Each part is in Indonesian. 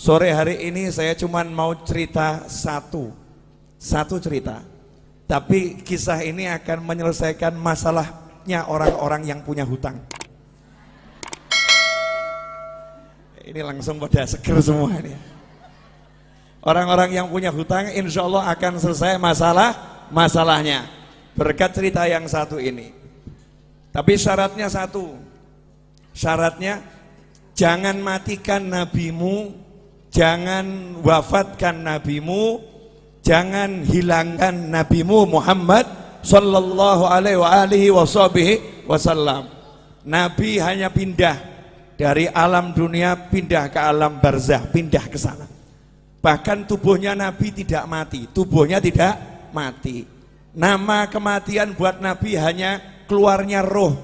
Sore hari ini saya cuma mau cerita satu cerita. Tapi kisah ini akan menyelesaikan masalahnya orang-orang yang punya hutang. Ini langsung pada seger semua ini. Orang-orang yang punya hutang insya Allah akan selesai masalahnya berkat cerita yang satu ini. Tapi syaratnya satu. Syaratnya jangan matikan nabimu, jangan wafatkan nabimu, jangan hilangkan nabimu Muhammad sallallahu alaihi wasallam. Nabi hanya pindah dari alam dunia, pindah ke alam barzah, pindah ke sana. Bahkan tubuhnya Nabi tidak mati, tubuhnya tidak mati. Nama kematian buat Nabi hanya keluarnya roh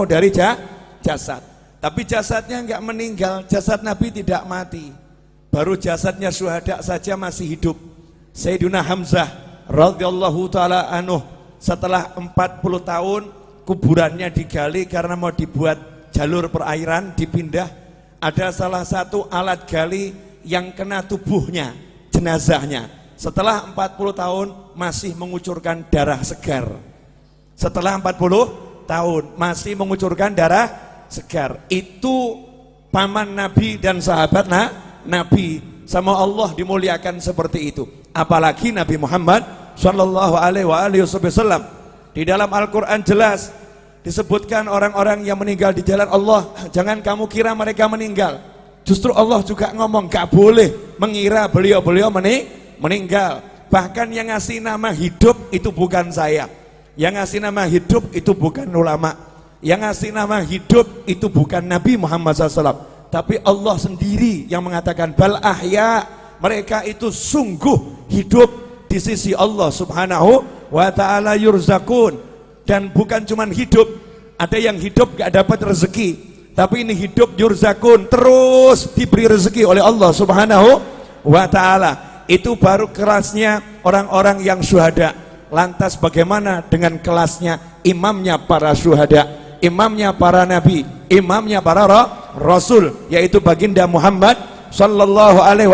dari jasad. Tapi jasadnya enggak meninggal, jasad Nabi tidak mati. Baru jasadnya syuhada saja masih hidup. Sayyidina Hamzah radhiyallahu taala anhu setelah 40 tahun kuburannya digali karena mau dibuat jalur perairan, dipindah. Ada salah satu alat gali yang kena tubuhnya, jenazahnya. Setelah 40 tahun masih mengucurkan darah segar. Setelah 40 tahun masih mengucurkan darah segar. Itu paman Nabi dan sahabat Nabi, sama Allah dimuliakan seperti itu. Apalagi Nabi Muhammad sallallahu alaihi wasallam. Di dalam Al-Qur'an jelas disebutkan orang-orang yang meninggal di jalan Allah, jangan kamu kira mereka meninggal. Justru Allah juga ngomong gak boleh mengira beliau-beliau meninggal. Bahkan yang ngasih nama hidup itu bukan saya. Yang ngasih nama hidup itu bukan ulama. Yang ngasih nama hidup itu bukan Nabi Muhammad SAW. Tapi Allah sendiri yang mengatakan bal ahya, mereka itu sungguh hidup di sisi Allah subhanahu wa ta'ala yurzakun. Dan bukan cuma hidup, ada yang hidup gak dapat rezeki, tapi ini hidup yurzakun, terus diberi rezeki oleh Allah subhanahu wa ta'ala. Itu baru kelasnya orang-orang yang syuhada. Lantas bagaimana dengan kelasnya imamnya para syuhada, imamnya para nabi, imamnya para rasul, yaitu baginda Muhammad sallallahu alaihi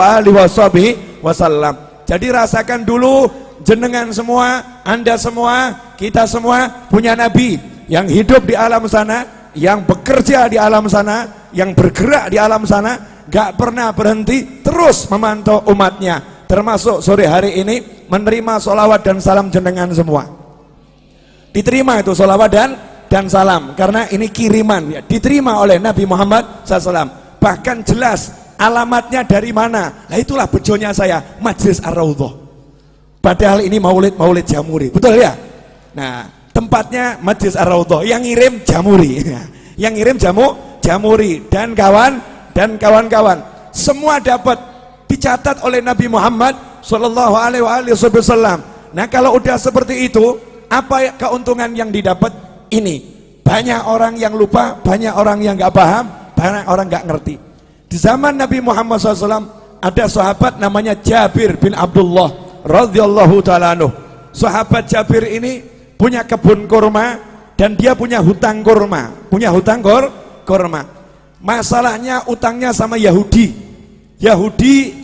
wasallam. Jadi rasakan dulu, jenengan semua, anda semua, kita semua punya nabi yang hidup di alam sana, yang bekerja di alam sana, yang bergerak di alam sana, gak pernah berhenti, terus memantau umatnya. Termasuk sore hari ini menerima sholawat dan salam jenengan semua. Diterima itu sholawat dan salam, karena ini kiriman ya, diterima oleh Nabi Muhammad SAW. Bahkan jelas alamatnya dari mana. Nah itulah bejonya saya, Majlis Ar-Raudhah. Padahal ini maulid Jamuri, betul ya? Nah tempatnya Majlis Ar-Raudhah, yang ngirim Jamuri, yang ngirim Jamuri dan kawan-kawan semua dapat, dicatat oleh Nabi Muhammad sallallahu alaihi wasallam. Nah kalau udah seperti itu, apa keuntungan yang didapat? Ini banyak orang yang lupa, banyak orang yang nggak paham, banyak orang nggak ngerti. Di zaman Nabi Muhammad SAW ada sahabat namanya Jabir bin Abdullah radhiyallahu taala anhu. Sahabat Jabir ini punya kebun kurma dan dia punya hutang kurma, kurma. Masalahnya utangnya sama Yahudi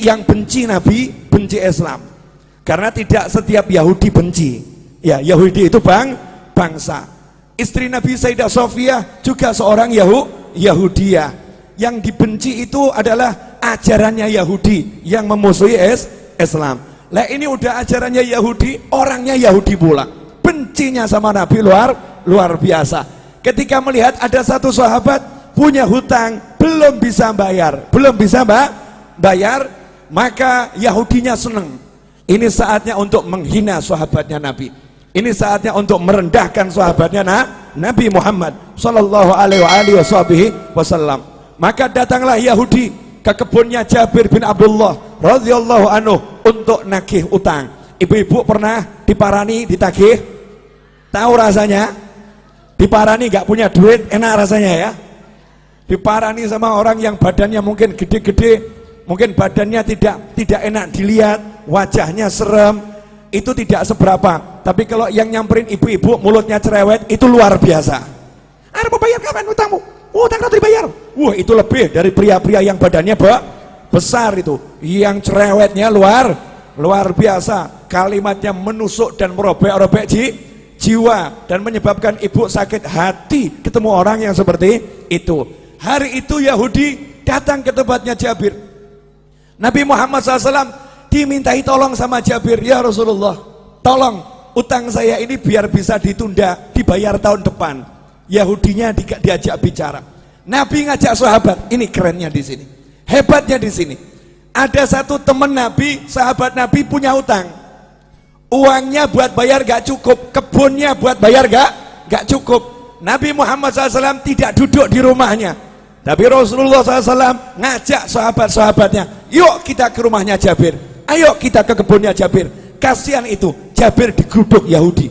yang benci Nabi, benci Islam. Karena tidak setiap Yahudi benci. Ya, Yahudi itu bangsa. Istri Nabi Sayyidah Sofiyah juga seorang Yahudiyah. Yang dibenci itu adalah ajarannya Yahudi yang memusuhi Islam. Lah ini udah ajarannya Yahudi, orangnya Yahudi pula. Bencinya sama Nabi luar biasa. Ketika melihat ada satu sahabat punya hutang, belum bisa bayar, maka Yahudinya senang. Ini saatnya untuk menghina sahabatnya Nabi. Ini saatnya untuk merendahkan sahabatnya Nabi Muhammad sallallahu alaihi wasallam. Maka datanglah Yahudi ke kebunnya Jabir bin Abdullah radhiyallahu anhu untuk nagih utang. Ibu-ibu pernah diparani, ditagih? Tahu rasanya? Diparani gak punya duit, enak rasanya ya? Diparani sama orang yang badannya mungkin gede-gede, mungkin badannya tidak enak dilihat, wajahnya serem, itu tidak seberapa. Tapi kalau yang nyamperin ibu-ibu mulutnya cerewet, itu luar biasa. Mau bayar kapan utangmu? Utang nanti dibayar. Wah itu lebih dari pria-pria yang badannya besar itu, yang cerewetnya luar biasa, kalimatnya menusuk dan merobek-robek jiwa dan menyebabkan ibu sakit hati ketemu orang yang seperti itu. Hari itu Yahudi datang ke tempatnya Jabir. Nabi Muhammad SAW dimintai tolong sama Jabir, ya Rasulullah, tolong utang saya ini biar bisa ditunda, dibayar tahun depan. Yahudinya diajak bicara. Nabi ngajak sahabat, ini kerennya di sini, hebatnya di sini. Ada satu teman Nabi, sahabat Nabi punya utang. Uangnya buat bayar gak cukup, kebunnya buat bayar gak cukup. Nabi Muhammad SAW tidak duduk di rumahnya, tapi Rasulullah SAW ngajak sahabat-sahabatnya, yuk kita ke rumahnya Jabir, ayo kita ke kebunnya Jabir. Kasihan itu, Jabir digeruduk Yahudi,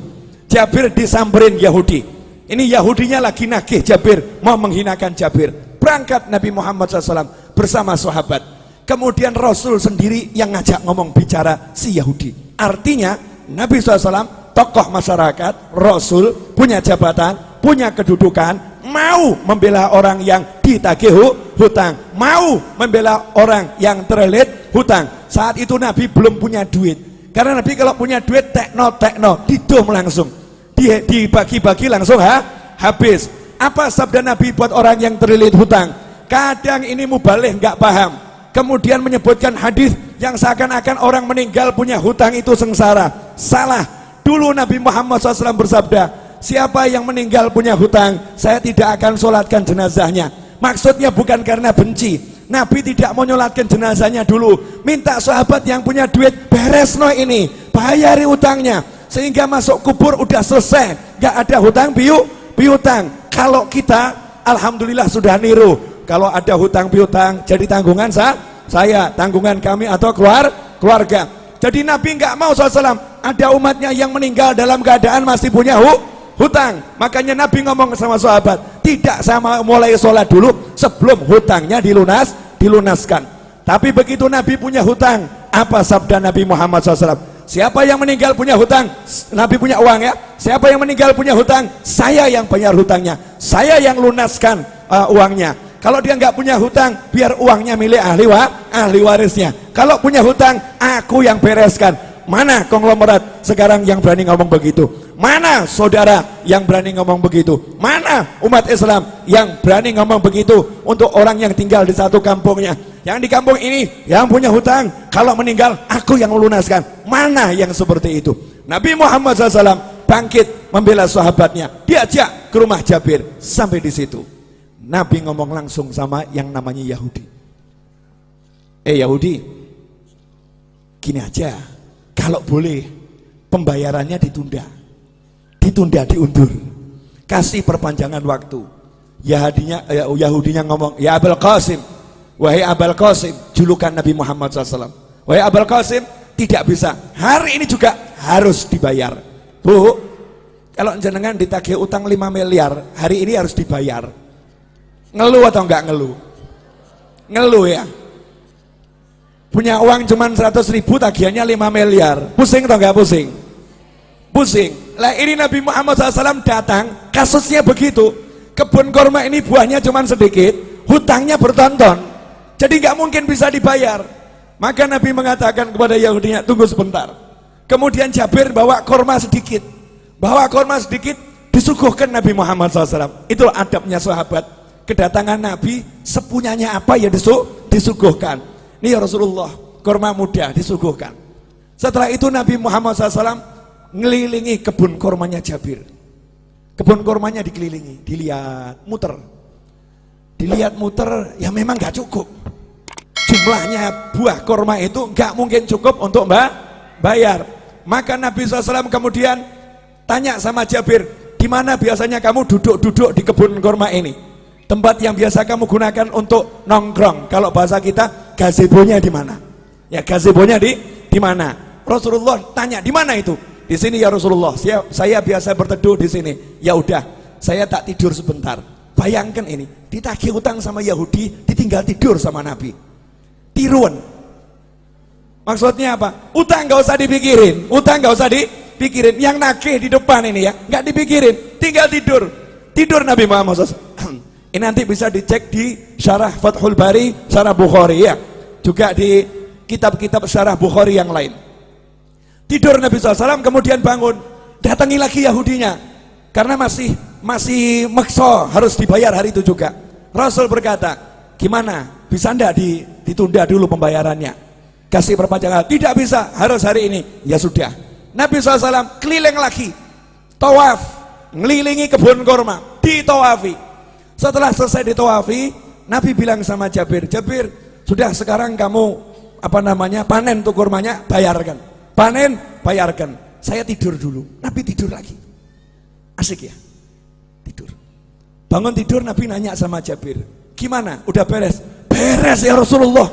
Jabir disamperin Yahudi. Ini Yahudinya lagi nagih Jabir, mau menghinakan Jabir. Berangkat Nabi Muhammad SAW bersama sahabat. Kemudian Rasul sendiri yang ngajak ngomong bicara si Yahudi. Artinya Nabi SAW tokoh masyarakat, Rasul punya jabatan, punya kedudukan, mau membela orang yang ditagih hutang, mau membela orang yang terlilit hutang. Saat itu Nabi belum punya duit, karena Nabi kalau punya duit tekno didom langsung, dibagi-bagi langsung habis. Apa sabda Nabi buat orang yang terlilit hutang? Kadang ini mubalih nggak paham, kemudian menyebutkan hadis yang seakan-akan orang meninggal punya hutang itu sengsara. Salah. Dulu Nabi Muhammad SAW bersabda, siapa yang meninggal punya hutang, saya tidak akan sholatkan jenazahnya. Maksudnya bukan karena benci, Nabi tidak mau nyolatkan jenazahnya dulu, minta sahabat yang punya duit, beres no ini, bayari hutangnya, sehingga masuk kubur udah selesai, gak ada hutang piutang. Kalau kita alhamdulillah sudah niru, kalau ada hutang piutang jadi tanggungan saya, tanggungan kami atau keluarga. Jadi Nabi nggak mau SAW ada umatnya yang meninggal dalam keadaan masih punya hutang. Makanya Nabi ngomong sama sahabat, tidak sama mulai sholat dulu sebelum hutangnya dilunaskan. Tapi begitu Nabi punya hutang, apa sabda Nabi Muhammad SAW? Siapa yang meninggal punya hutang, Nabi punya uang ya, siapa yang meninggal punya hutang, saya yang bayar hutangnya, saya yang lunaskan uangnya. Kalau dia nggak punya hutang, biar uangnya milik ahli warisnya. Kalau punya hutang, aku yang bereskan. Mana konglomerat sekarang yang berani ngomong begitu? Mana saudara yang berani ngomong begitu? Mana umat Islam yang berani ngomong begitu untuk orang yang tinggal di satu kampungnya? Yang di kampung ini yang punya hutang, kalau meninggal aku yang melunaskan. Mana yang seperti itu? Nabi Muhammad SAW bangkit membela sahabatnya, diajak ke rumah Jabir. Sampai di situ Nabi ngomong langsung sama yang namanya Yahudi. Yahudi, gini aja, kalau boleh pembayarannya ditunda, diundur, kasih perpanjangan waktu. Yahudinya ngomong, ya Abul Qasim, wahai Abul Qasim, julukan Nabi Muhammad SAW, wahai Abul Qasim, tidak bisa, hari ini juga harus dibayar. Bu, kalau jenengan ditagih utang 5 miliar, hari ini harus dibayar. Ngeluh atau enggak ngeluh? Ngeluh ya. Punya uang cuman 100.000, tagihannya 5 miliar. Pusing atau enggak pusing? Pusing. Lah ini Nabi Muhammad SAW datang, kasusnya begitu. Kebun kurma ini buahnya cuman sedikit, hutangnya bertonton, jadi enggak mungkin bisa dibayar. Maka Nabi mengatakan kepada Yahudinya, tunggu sebentar. Kemudian Jabir bawa kurma sedikit, disuguhkan Nabi Muhammad SAW. Itulah adabnya sahabat. Kedatangan Nabi, sepunyanya apa ya disuguhkan. Ini ya Rasulullah, kurma muda disuguhkan. Setelah itu Nabi Muhammad SAW ngelilingi kebun kurmanya Jabir. Kebun kurmanya dikelilingi, dilihat muter, ya memang gak cukup. Jumlahnya buah kurma itu gak mungkin cukup untuk bayar. Maka Nabi SAW kemudian tanya sama Jabir, di mana biasanya kamu duduk-duduk di kebun kurma ini? Tempat yang biasa kamu gunakan untuk nongkrong. Kalau bahasa kita, gazebonya di mana? Ya, gazebonya di mana? Rasulullah tanya, di mana itu? Di sini ya Rasulullah. Saya biasa berteduh di sini. Ya udah, saya tak tidur sebentar. Bayangkan ini, ditagih utang sama Yahudi, ditinggal tidur sama Nabi. Tiruan. Maksudnya apa? Utang gak usah dipikirin. Yang nagih di depan ini ya, nggak dipikirin, tinggal tidur Nabi Muhammad SAW. Ini nanti bisa dicek di Syarah Fathul Bari, Syarah Bukhari ya. juga di kitab-kitab syarah Bukhari yang lain. Tidur Nabi SAW, kemudian bangun, datangi lagi Yahudinya, karena masih maksa harus dibayar hari itu juga. Rasul berkata, gimana, bisa enggak ditunda dulu pembayarannya, kasih perpanjangan? Tidak bisa, harus hari ini. Ya sudah, Nabi SAW keliling lagi, tawaf, ngelilingi kebun kurma, ditawafi. Setelah selesai ditawafi, Nabi bilang sama Jabir, Jabir, sudah sekarang kamu panen tuh kurmanya, bayarkan. Panen, bayarkan. Saya tidur dulu. Nabi tidur lagi. Asik ya? Tidur. Bangun tidur, Nabi nanya sama Jabir, gimana? Udah beres? Beres ya Rasulullah.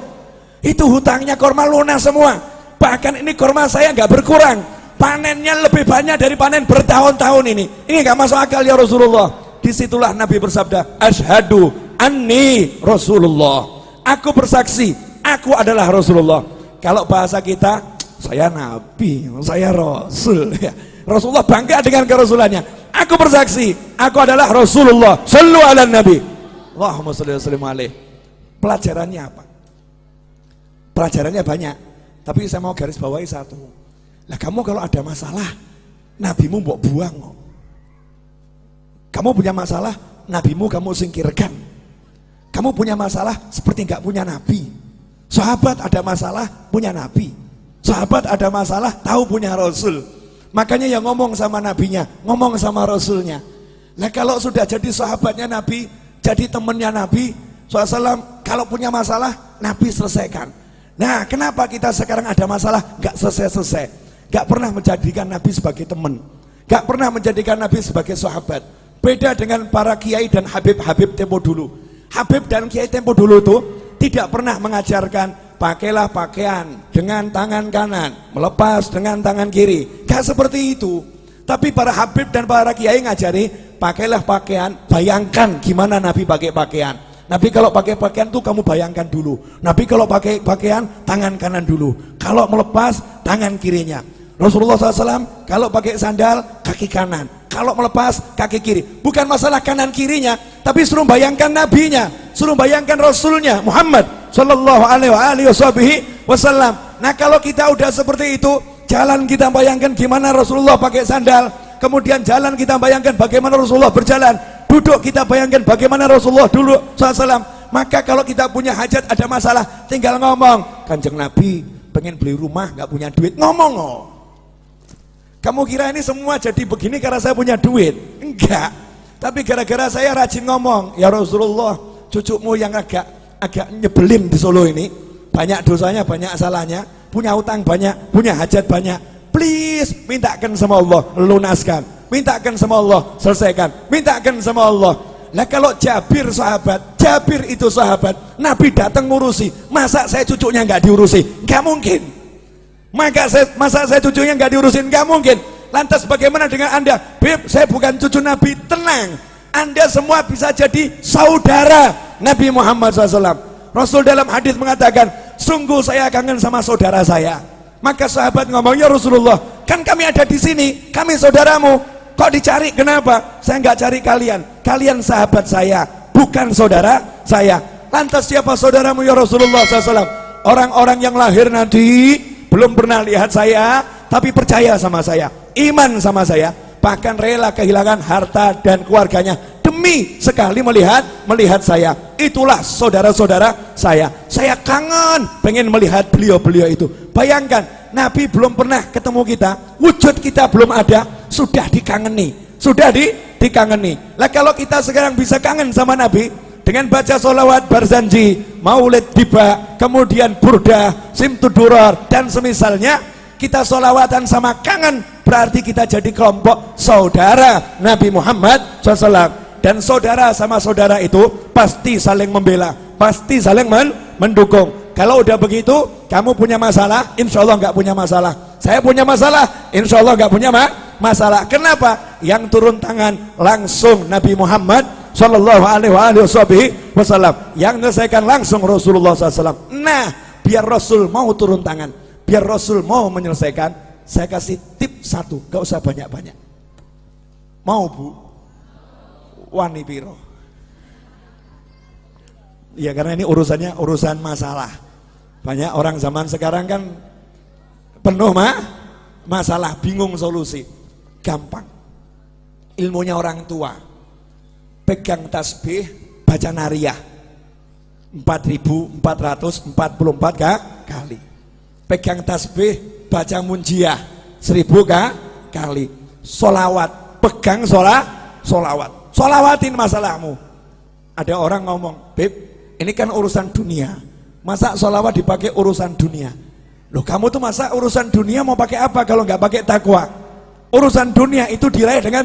Itu hutangnya kurma lunas semua. Bahkan ini kurma saya nggak berkurang. Panennya lebih banyak dari panen bertahun-tahun ini. Ini nggak masuk akal ya Rasulullah. Disitulah Nabi bersabda, Ashhadu anni Rasulullah. Aku bersaksi, aku adalah Rasulullah. Kalau bahasa kita, saya Nabi, saya Rasul. Rasulullah bangga dengan kerasulannya. Aku bersaksi, aku adalah Rasulullah. Sallu ala Nabi. Allahumma shalli wa sallim alaih. Pelajarannya apa? Pelajarannya banyak, tapi saya mau garis bawahi satu. Lah kamu kalau ada masalah, nabimu mbok buang. Kamu punya masalah, nabimu kamu singkirkan. Kamu punya masalah seperti nggak punya nabi. Sahabat ada masalah, punya nabi. Sahabat ada masalah, tahu punya Rasul. Makanya yang ngomong sama nabinya, ngomong sama Rasulnya. Nah kalau sudah jadi sahabatnya Nabi, jadi temennya Nabi SAW, kalau punya masalah, Nabi selesaikan. Nah kenapa kita sekarang ada masalah, nggak selesai-selesai, nggak pernah menjadikan Nabi sebagai teman, nggak pernah menjadikan Nabi sebagai sahabat. Beda dengan para kiai dan habib-habib tempo dulu. Habib dan kiai tempo dulu tuh tidak pernah mengajarkan pakailah pakaian dengan tangan kanan, melepas dengan tangan kiri. Gak seperti itu. Tapi para habib dan para kiai ngajari pakailah pakaian, bayangkan gimana Nabi pakai pakaian. Nabi kalau pakai pakaian tuh kamu bayangkan dulu. Nabi kalau pakai pakaian tangan kanan dulu. Kalau melepas tangan kirinya. Rasulullah SAW kalau pakai sandal kaki kanan, kalau melepas kaki kiri. Bukan masalah kanan kirinya, tapi suruh bayangkan nabinya, suruh bayangkan Rasulnya Muhammad Sallallahu Alaihi Wasallam. Nah kalau kita udah seperti itu, jalan kita bayangkan gimana Rasulullah pakai sandal, kemudian jalan kita bayangkan bagaimana Rasulullah berjalan, duduk kita bayangkan bagaimana Rasulullah dulu SAW. Maka kalau kita punya hajat, ada masalah, tinggal ngomong, Kanjeng Nabi pengen beli rumah nggak punya duit, ngomong. Oh. Kamu kira ini semua jadi begini karena saya punya duit? Enggak. Tapi gara-gara saya rajin ngomong, ya Rasulullah, cucumu yang agak nyebelin di Solo ini, banyak dosanya, banyak salahnya, punya utang banyak, punya hajat banyak. Please, mintakan sama Allah, lunaskan. Mintakan sama Allah, selesaikan. Mintakan sama Allah. Nah kalau Jabir sahabat, Jabir itu sahabat, Nabi datang ngurusi, masa saya cucunya nggak diurusi? Nggak mungkin. Masa saya cucunya nggak diurusin? Nggak mungkin. Lantas bagaimana dengan Anda? Beb, saya bukan cucu Nabi. Tenang, Anda semua bisa jadi saudara Nabi Muhammad SAW. Rasul dalam hadis mengatakan, sungguh saya kangen sama saudara saya. Maka sahabat ngomong, ya Rasulullah, kan kami ada di sini, kami saudaramu, kok dicari? Kenapa? Saya nggak cari kalian, kalian sahabat saya, bukan saudara saya. Lantas siapa saudaramu ya Rasulullah SAW? Orang-orang yang lahir nanti belum pernah lihat saya, tapi percaya sama saya, iman sama saya, bahkan rela kehilangan harta dan keluarganya demi sekali melihat saya. Itulah saudara-saudara saya. Saya kangen pengen melihat beliau-beliau itu. Bayangkan, Nabi belum pernah ketemu kita, wujud kita belum ada, sudah dikangeni, dikangeni. Lah kalau kita sekarang bisa kangen sama Nabi dengan baca sholawat Barzanji, Maulid Tiba, kemudian Burdah, Simtudurar dan semisalnya, kita sholawatan sama kangen, berarti kita jadi kelompok saudara Nabi Muhammad SAW. Dan saudara sama saudara itu pasti saling membela, pasti saling mendukung. Kalau udah begitu, kamu punya masalah, insya Allah nggak punya masalah. Saya punya masalah, insya Allah nggak punya masalah. Kenapa? Yang turun tangan langsung Nabi Muhammad Sallallahu Alaihi Wasallam, yang menyelesaikan langsung Rasulullah SAW. Nah, biar Rasul mau turun tangan, biar Rasul mau menyelesaikan, saya kasih tip satu, gak usah banyak-banyak. Mau bu? Wani piro? Ya karena ini urusannya urusan masalah. Banyak orang zaman sekarang kan penuh masalah, bingung solusi. Gampang. Ilmunya orang tua. Pegang tasbih, baca nariyah 4.444 kali. Pegang tasbih, baca munjiah 1.000 kali. Solawat, pegang solawat. Solawatin masalahmu. Ada orang ngomong, Beb, ini kan urusan dunia. Masa solawat dipakai urusan dunia? Loh, kamu tuh masa urusan dunia mau pakai apa kalau nggak pakai takwa? Urusan dunia itu diraih dengan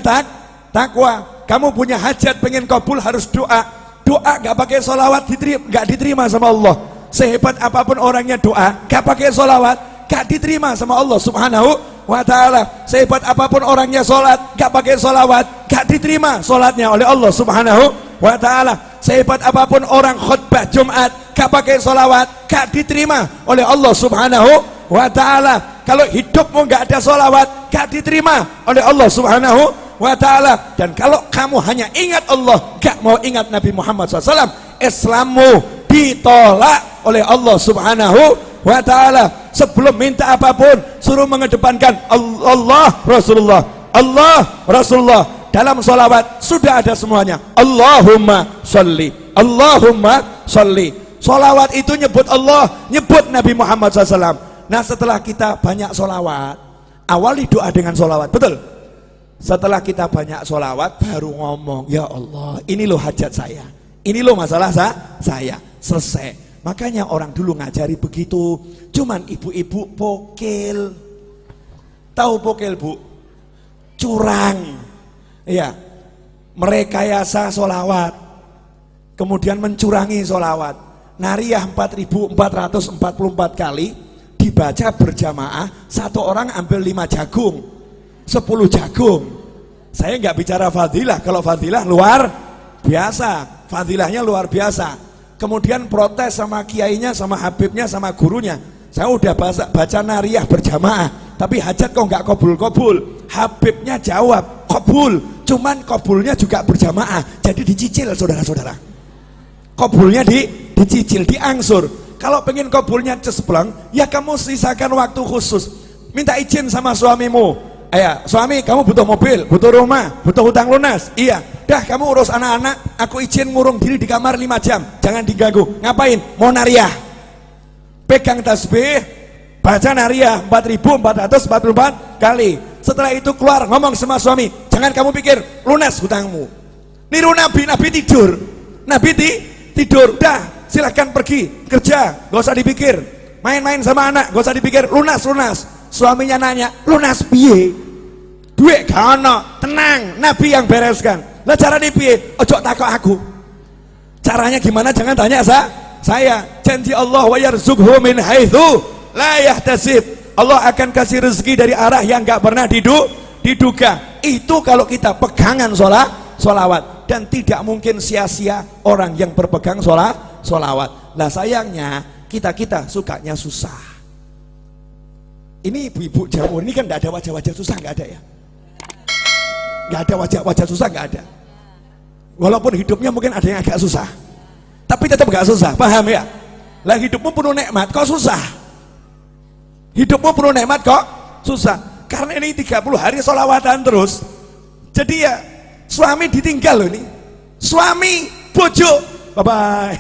takwa. Kamu punya hajat pengen kabul harus doa. Doa nggak pakai solawat nggak diterima sama Allah. Sehebat apapun orangnya doa, nggak pakai solawat nggak diterima sama Allah Subhanahu wa ta'ala. Sehebat apapun orangnya sholat, nggak pakai solawat nggak diterima sholatnya oleh Allah Subhanahu wa ta'ala. Sehebat apapun orang khutbah Jumat, gak pakai solawat, gak diterima oleh Allah Subhanahu wa ta'ala. Kalau hidupmu gak ada solawat, gak diterima oleh Allah Subhanahu wa ta'ala. Dan kalau kamu hanya ingat Allah, gak mau ingat Nabi Muhammad SAW, Islammu ditolak oleh Allah Subhanahu wa ta'ala. Sebelum minta apapun, suruh mengedepankan Allah Rasulullah, Allah Rasulullah. Dalam sholawat sudah ada semuanya. Allahumma sholli, Allahumma sholli. Sholawat itu nyebut Allah, nyebut Nabi Muhammad SAW. Nah, setelah kita banyak sholawat, awali doa dengan sholawat, betul? Setelah kita banyak sholawat, baru ngomong, ya Allah, ini loh hajat saya, ini loh masalah saya, selesai. Makanya orang dulu ngajari begitu. Cuman ibu-ibu pokil. Tahu pokil, Bu? Curang. Iya, merekayasa solawat, kemudian mencurangi solawat. Nariyah 4.444 kali dibaca berjamaah, satu orang ambil 5 jagung, 10 jagung. Saya nggak bicara fadilah, kalau fadilah luar biasa, fadilahnya luar biasa. Kemudian protes sama kiainya, sama habibnya, sama gurunya. Saya udah baca nariyah berjamaah, tapi hajat kok nggak kabul-kabul. Habibnya jawab kabul, cuman kabulnya juga berjamaah, jadi dicicil saudara-saudara. Kabulnya dicicil, diangsur. Kalau pengen kabulnya cespleng, ya kamu sisakan waktu khusus. Minta izin sama suamimu. Ya, suami, kamu butuh mobil, butuh rumah, butuh hutang lunas. Iya, dah kamu urus anak-anak, aku izin ngurung diri di kamar 5 jam, jangan diganggu. Ngapain? Mau nariyah. Pegang tasbih, baca nariyah 4.444 kali. Setelah itu keluar ngomong sama suami, jangan kamu pikir lunas hutangmu. Niru Nabi, Nabi tidur. Nabi tidur, dah silahkan pergi kerja, gak usah dipikir. Main-main sama anak, gak usah dipikir, lunas. Suaminya nanya, lunas piye? Duit gak ono, tenang, Nabi yang bereskan. Lah caranya piye? Ojo takok aku. Caranya gimana? Jangan tanya saya. Janji Allah wa yarzuqhu min haitsu la yahtasib. Allah akan kasih rezeki dari arah yang gak pernah diduga. Itu kalau kita pegangan sholawat. Dan tidak mungkin sia-sia orang yang berpegang sholawat. Nah sayangnya kita sukanya susah. Ini ibu-ibu Jawa ini kan gak ada wajah-wajah susah, gak ada ya. Gak ada wajah-wajah susah, gak ada. Walaupun hidupnya mungkin ada yang agak susah, tapi tetap gak susah, paham ya? Lah hidupmu penuh nikmat kok susah. Hidupmu penuh nikmat kok susah. Karena ini 30 hari sholawatan terus. Jadi ya suami ditinggal loh ini. Suami, bojo, bye-bye.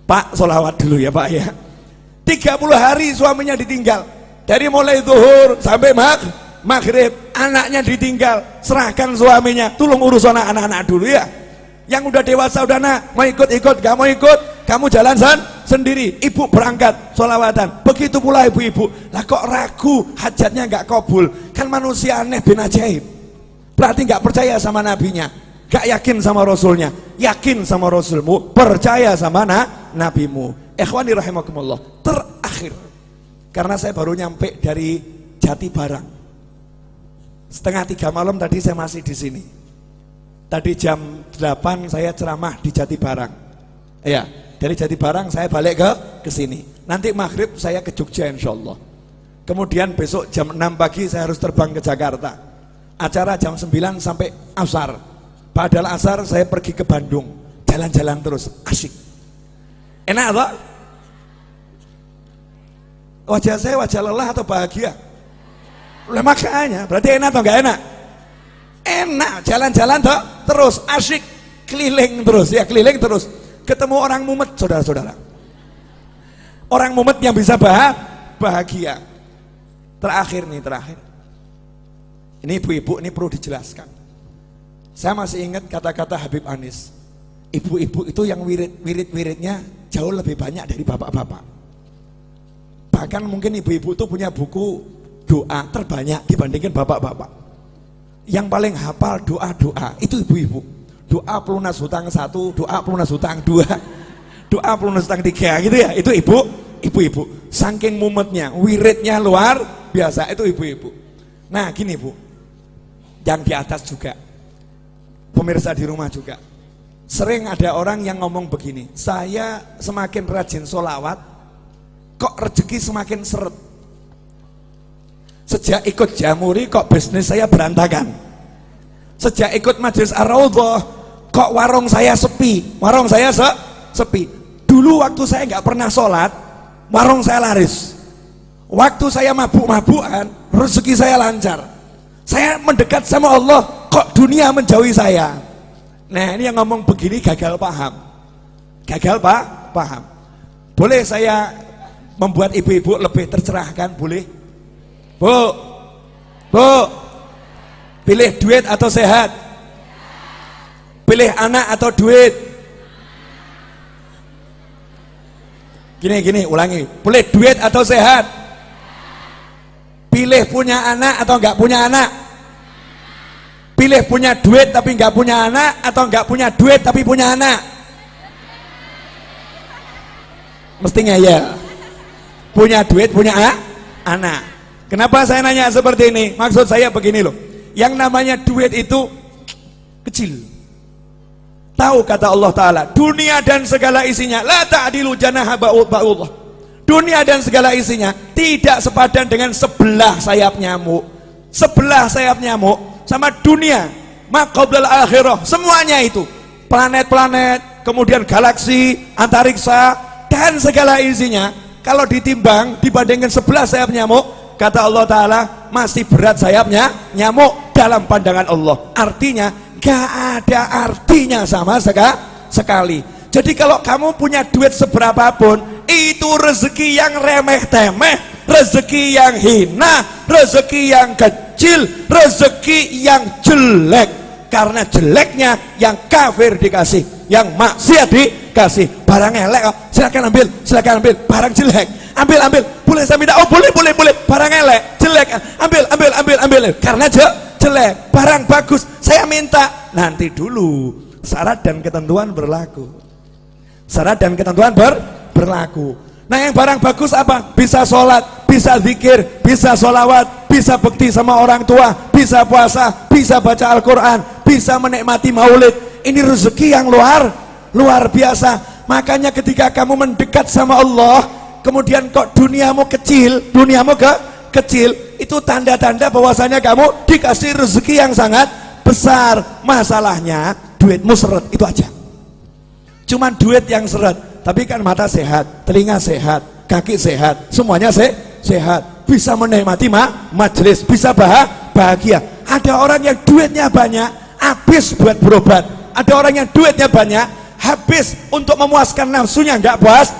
Pak, sholawat dulu ya Pak ya. 30 hari suaminya ditinggal. Dari mulai zuhur sampai maghrib, anaknya ditinggal. Serahkan suaminya, tolong urus anak-anak dulu ya. Yang udah dewasa udah nak, mau ikut, gak mau ikut, kamu jalan sendiri. Ibu berangkat sholawatan. Begitu pula ibu-ibu. Lah kok ragu, hajatnya gak kabul? Kan manusia aneh bin ajaib. Berarti gak percaya sama nabinya, gak yakin sama rasulnya. Yakin sama rasulmu, percaya sama nabimu. Ikhwani rahimakumullah. Terakhir, karena saya baru nyampe dari Jati Barang, 2:30 malam tadi saya masih di sini. Tadi jam 8 saya ceramah di Jati Barang. Ya, dari Jati Barang saya balik ke sini. Nanti maghrib saya ke Jogja insyaallah. Kemudian besok jam 6 pagi saya harus terbang ke Jakarta. Acara jam 9 sampai asar. Padahal asar saya pergi ke Bandung. Jalan-jalan terus, asyik. Enak toh? Wajah saya wajah lelah atau bahagia? Lah makanya, berarti enak atau enggak enak? Enak, jalan-jalan toh terus, asyik keliling terus ya, keliling terus. Ketemu orang mumet, saudara-saudara. Orang mumet yang bisa bahagia. Terakhir. Ini ibu-ibu, ini perlu dijelaskan. Saya masih ingat kata-kata Habib Anis. Ibu-ibu itu yang wirid-wiridnya jauh lebih banyak dari bapak-bapak. Bahkan mungkin ibu-ibu itu punya buku doa terbanyak dibandingkan bapak-bapak. Yang paling hafal doa-doa itu ibu-ibu. Doa pelunas hutang 1, doa pelunas hutang 2, doa pelunas hutang 3 gitu ya. Itu ibu-ibu. Saking mumetnya, wiridnya luar biasa, itu ibu-ibu. Nah gini Bu, yang di atas juga, pemirsa di rumah juga, sering ada orang yang ngomong begini, saya semakin rajin sholawat, kok rezeki semakin seret. Sejak ikut Jamuri kok bisnis saya berantakan. Sejak ikut Majelis Ar-Raudhah kok warung saya sepi. Warung saya sepi. Dulu waktu saya nggak pernah sholat, warung saya laris. Waktu saya mabuk-mabukan, rezeki saya lancar. Saya mendekat sama Allah, kok dunia menjauhi saya. Nah ini yang ngomong begini gagal paham. Gagal paham. Boleh saya membuat ibu-ibu lebih tercerahkan? Boleh? Bu, pilih duit atau sehat? Pilih anak atau duit? Gini, ulangi. Pilih duit atau sehat? Pilih punya anak atau enggak punya anak? Pilih punya duit tapi enggak punya anak, atau enggak punya duit tapi punya anak? Mestinya ya. Punya duit, punya anak. Kenapa saya nanya seperti ini? Maksud saya begini loh, yang namanya duit itu kecil. Tahu kata Allah Ta'ala, dunia dan segala isinya la ta'dilu janaha ba'udlah. Dunia dan segala isinya tidak sepadan dengan sebelah sayap nyamuk. Sebelah sayap nyamuk sama dunia, maqablal akhirah, semuanya itu, planet-planet, kemudian galaksi, antariksa, dan segala isinya, kalau ditimbang dibandingkan sebelah sayap nyamuk, kata Allah Ta'ala, masih berat sayapnya nyamuk dalam pandangan Allah. Artinya gak ada artinya sama sekali. Jadi kalau kamu punya duit seberapapun, itu rezeki yang remeh-temeh, rezeki yang hina, rezeki yang kecil, rezeki yang jelek. Karena jeleknya yang kafir dikasih, yang maksiat dikasih. Barang elek, silakan ambil, barang jelek, ambil, boleh saya minta? Oh boleh, barang elek, jelek, ambil, karena jelek. Barang bagus saya minta, nanti dulu, syarat dan ketentuan berlaku. Syarat dan ketentuan berlaku. Nah yang barang bagus apa? Bisa sholat, bisa zikir, bisa sholawat, bisa bekti sama orang tua, bisa puasa, bisa baca Al-Quran, bisa menikmati maulid. Ini rezeki yang luar biasa. Makanya ketika kamu mendekat sama Allah, kemudian kok duniamu kecil, kecil, itu tanda-tanda bahwasanya kamu dikasih rezeki yang sangat besar. Masalahnya duitmu seret, itu aja. Cuman duit yang seret, tapi kan mata sehat, telinga sehat, kaki sehat, semuanya sehat, bisa menikmati majelis, bisa bahagia. Ada orang yang duitnya banyak, habis buat berobat. Ada orang yang duitnya banyak, habis untuk memuaskan nafsunya, nggak puas,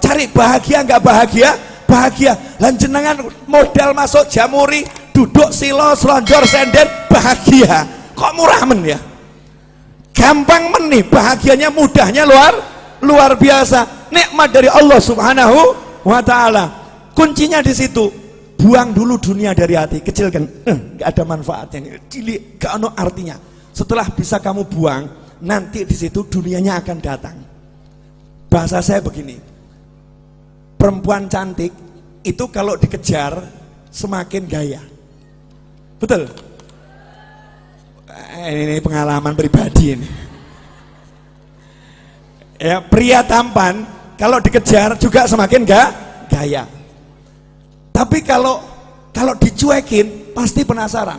cari bahagia, nggak bahagia. Lanjenengan modal masuk Jamuri, duduk silo, selonjor, senden, bahagia. Kok murah men ya? Gampang men nih, bahagianya, mudahnya luar biasa. Nikmat dari Allah Subhanahu wa Ta'ala. Kuncinya di situ. Buang dulu dunia dari hati, kecilkan, nggak ada manfaatnya, cilik, gak ada artinya. Setelah bisa kamu buang, nanti di situ dunianya akan datang. Bahasa saya begini, perempuan cantik itu kalau dikejar semakin gaya. Betul? Ini pengalaman pribadi ini. Ya, pria tampan kalau dikejar juga semakin gaya. Tapi kalau dicuekin pasti penasaran.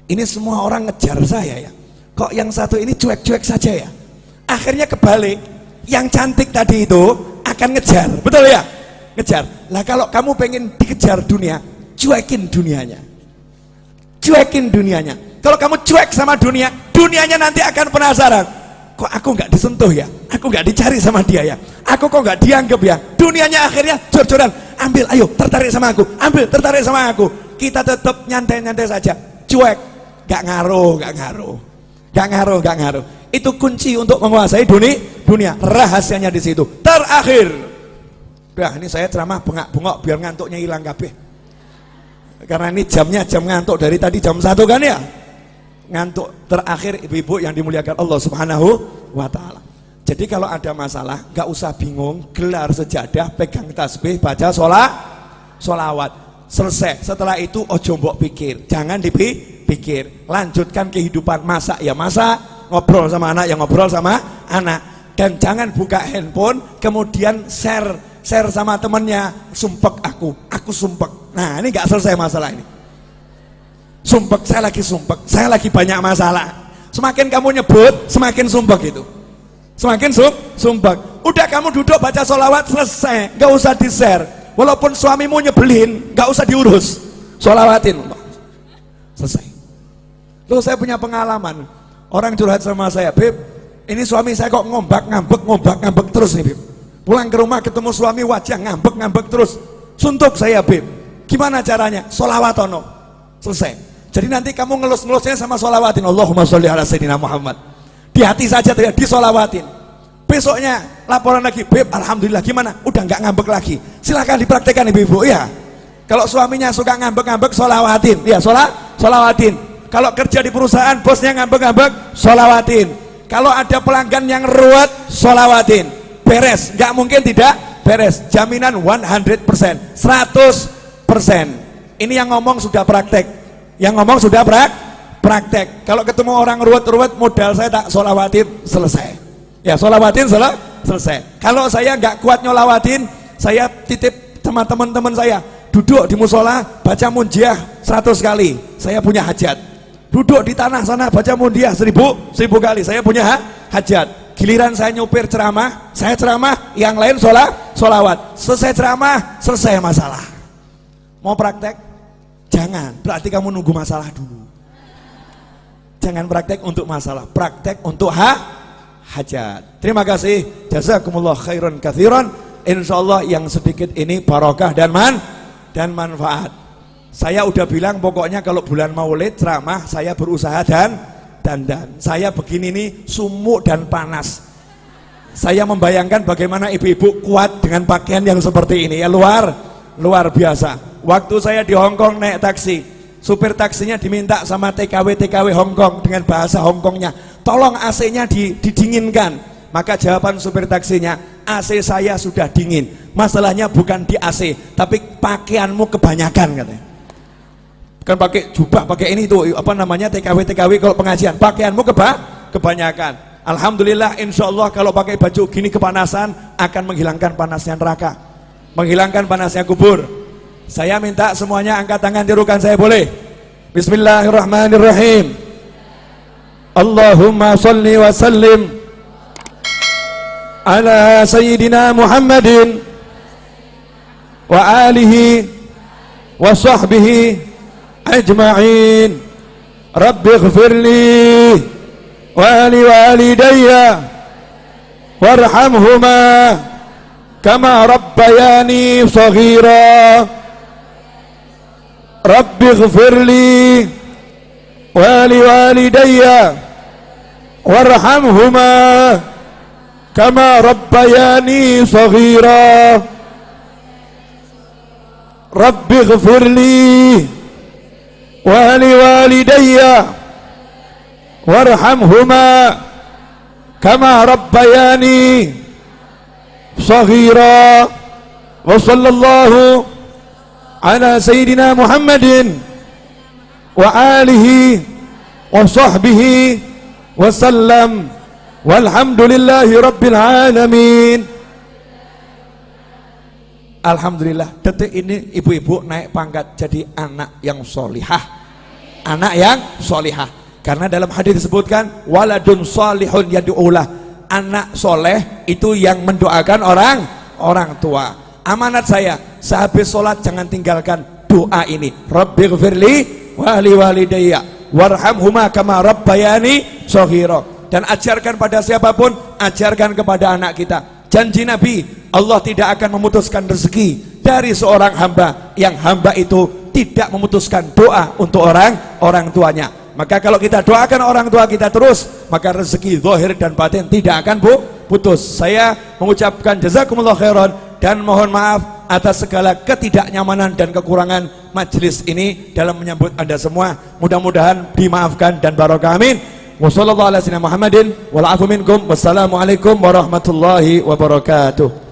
Ini semua orang ngejar saya ya. Kok yang satu ini cuek-cuek saja ya? Akhirnya kebalik, yang cantik tadi itu akan ngejar, betul ya? ngejar. Lah kalau kamu pengen dikejar dunia, cuekin dunianya. Cuekin dunianya. Kalau kamu cuek sama dunia, dunianya nanti akan penasaran. Kok aku nggak disentuh ya? Aku nggak dicari sama dia ya? Aku kok nggak dianggap ya? Dunianya akhirnya jor-joran. Ambil, ayo, tertarik sama aku. Ambil, tertarik sama aku. Kita tetap nyantai-nyantai saja. Cuek, nggak ngaruh. Gak ngaruh. Itu kunci untuk menguasai dunia. Rahasianya di situ. Terakhir. Udah, ini saya ceramah bengak-bengok biar ngantuknya hilang kabeh. Karena ini jamnya jam ngantuk dari tadi jam 1 kan ya. Ngantuk. Terakhir ibu-ibu yang dimuliakan Allah Subhanahu wa taala. Jadi kalau ada masalah, gak usah bingung, gelar sejadah, pegang tasbih, baca sholawat. Selesai. Setelah itu ojo mbok pikir, jangan dipikir. Lanjutkan kehidupan, masak ya masak, ngobrol sama anak ya ngobrol sama anak. Dan jangan buka handphone kemudian share sama temennya, sumpek aku sumpek. Nah ini gak selesai masalah ini. Sumpek, saya lagi banyak masalah. Semakin kamu nyebut, semakin sumpek itu. Semakin sumpek. Udah kamu duduk baca sholawat selesai, gak usah di share. Walaupun suamimu nyebelin, gak usah diurus, sholawatin. Selesai. Loh saya punya pengalaman, orang curhat sama saya, Beb, ini suami saya kok ngambek terus nih Beb. Pulang ke rumah ketemu suami wajah ngambek terus. Suntuk saya Beb. Gimana caranya? Sholawatono. Selesai. Jadi nanti kamu ngelus-ngelusnya sama sholawatin. Allahumma sholli ala sayyidina Muhammad. Di hati saja tidak disolawatin. Besoknya laporan lagi, Beb, alhamdulillah gimana? Udah nggak ngambek lagi. Silahkan dipraktekkan ibu-ibu ya. Kalau suaminya suka ngambek-ngambek, sholawatin. Ya, sholawatin. Kalau kerja di perusahaan, bosnya ngambek-ngambek, sholawatin. Kalau ada pelanggan yang ruwet, sholawatin. Beres, nggak mungkin tidak beres. Jaminan 100%, 100%. Ini yang ngomong sudah praktek. Yang ngomong sudah praktek. Kalau ketemu orang ruwet-ruwet, modal saya tak sholawatin, selesai. Ya, sholawatin selesai. Kalau saya nggak kuat nyolawatin, saya titip sama teman-teman saya, duduk di musola baca munjiah 100 kali, saya punya hajat. Duduk di tanah sana baca munjiah 1000 kali, saya punya hajat. Giliran saya nyupir ceramah, saya ceramah, yang lain sholawat. Selesai ceramah, selesai masalah. Mau praktek? Jangan, berarti kamu nunggu masalah dulu. Jangan praktek untuk masalah, praktek untuk hajat. Terima kasih, jazakumullah khairan katsiran. Insyaallah yang sedikit ini barokah dan manfaat. Saya udah bilang pokoknya kalau bulan Maulid ceramah saya berusaha dan saya begini nih sumuk dan panas. Saya membayangkan bagaimana ibu-ibu kuat dengan pakaian yang seperti ini ya, luar biasa. Waktu saya di Hongkong naik taksi, supir taksinya diminta sama TKW Hongkong dengan bahasa Hongkongnya, tolong AC-nya didinginkan. Maka jawaban supir taksinya, AC saya sudah dingin. Masalahnya bukan di AC, tapi pakaianmu kebanyakan katanya. Bukan pakai jubah, pakai ini tuh apa namanya TKW kalau pengajian, pakaianmu kebanyakan. Alhamdulillah, insya Allah kalau pakai baju gini kepanasan akan menghilangkan panasnya neraka, menghilangkan panasnya kubur. Saya minta semuanya angkat tangan, tirukan saya boleh? Bismillahirrahmanirrahim. Allahumma salli wa sallim ala sayyidina Muhammadin wa alihi wa sahbihi ajma'in. Rabbi ighfirli wa li walidayya warhamhuma kama rabbayani saghira. Rabbi ighfirli wa li walidayya warhamhuma kama rabbayani saghira. Rabbi ighfirli wa li walidayya warhamhuma kama rabbayani saghira. Wa sallallahu ala sayyidina Muhammadin wa alihi wa sahbihi wa sallam. Walhamdulillahi rabbil alamin. Alhamdulillah, detik ini ibu-ibu naik pangkat jadi anak yang solihah. Anak yang solihah. Karena dalam hadis disebutkan waladun solihun yad'ulah. Anak soleh itu yang mendoakan orang tua. Amanat saya, sehabis sholat jangan tinggalkan doa ini. Rabbighfirli wa li walidayya warhamhuma kama rabbayani shaghira. Dan ajarkan pada siapapun, ajarkan kepada anak kita. Janji Nabi, Allah tidak akan memutuskan rezeki dari seorang hamba yang hamba itu tidak memutuskan doa untuk orang tuanya. Maka kalau kita doakan orang tua kita terus, maka rezeki zahir dan batin tidak akan putus. Saya mengucapkan jazakumullah khairan dan mohon maaf atas segala ketidaknyamanan dan kekurangan majelis ini dalam menyambut Anda semua. Mudah-mudahan dimaafkan dan barokah, amin. Wassalamualaikum warahmatullahi wabarakatuh.